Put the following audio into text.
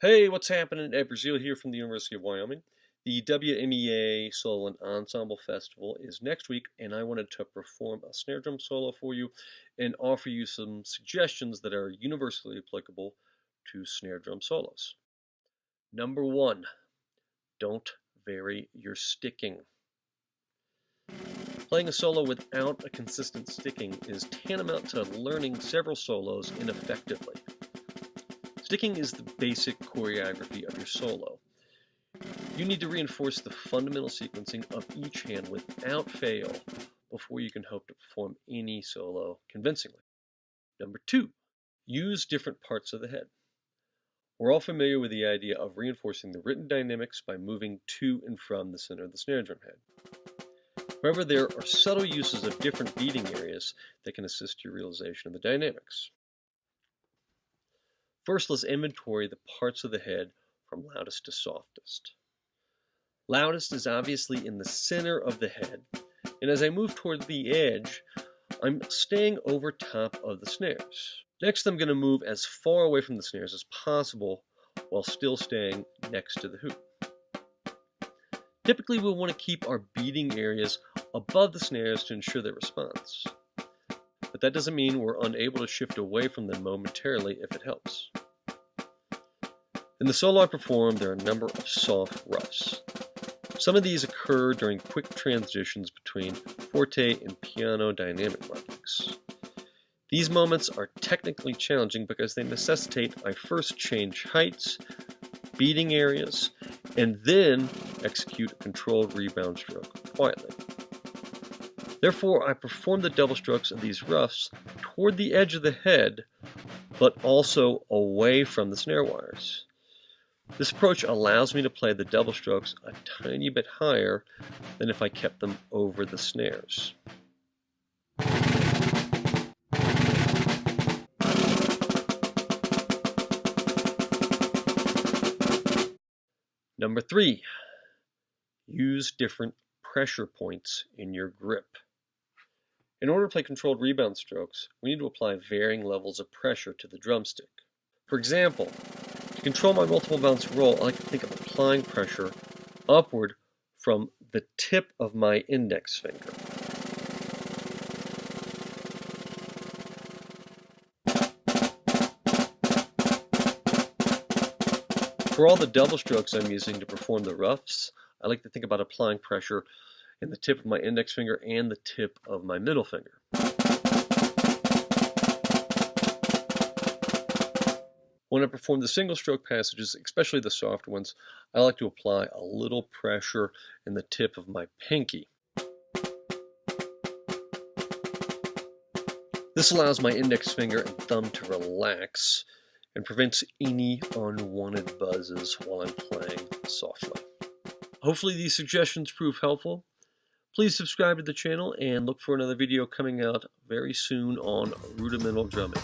Hey, what's happening? Ed Breazeale here from the University of Wyoming. The WMEA Solo and Ensemble Festival is next week, and I wanted to perform a snare drum solo for you and offer you some suggestions that are universally applicable to snare drum solos. Number one, don't vary your sticking. Playing a solo without a consistent sticking is tantamount to learning several solos ineffectively. Sticking is the basic choreography of your solo. You need to reinforce the fundamental sequencing of each hand without fail before you can hope to perform any solo convincingly. Number two, use different parts of the head. We're all familiar with the idea of reinforcing the written dynamics by moving to and from the center of the snare drum head. However, there are subtle uses of different beating areas that can assist your realization of the dynamics. First, let's inventory the parts of the head from loudest to softest. Loudest is obviously in the center of the head, and as I move toward the edge, I'm staying over top of the snares. Next, I'm going to move as far away from the snares as possible while still staying next to the hoop. Typically, we'll want to keep our beating areas above the snares to ensure their response. But that doesn't mean we're unable to shift away from them momentarily if it helps. In the solo I perform, there are a number of soft roughs. Some of these occur during quick transitions between forte and piano dynamic markings. These moments are technically challenging because they necessitate I first change heights, beating areas, and then execute a controlled rebound stroke quietly. Therefore, I perform the double strokes of these roughs toward the edge of the head, but also away from the snare wires. This approach allows me to play the double strokes a tiny bit higher than if I kept them over the snares. Number three, use different pressure points in your grip. In order to play controlled rebound strokes, we need to apply varying levels of pressure to the drumstick. For example, to control my multiple bounce roll, I like to think of applying pressure upward from the tip of my index finger. For all the double strokes I'm using to perform the roughs, I like to think about applying pressure in the tip of my index finger and the tip of my middle finger. When I perform the single stroke passages, especially the soft ones, I like to apply a little pressure in the tip of my pinky. This allows my index finger and thumb to relax and prevents any unwanted buzzes while I'm playing softly. Hopefully these suggestions prove helpful. Please subscribe to the channel and look for another video coming out very soon on rudimental drumming.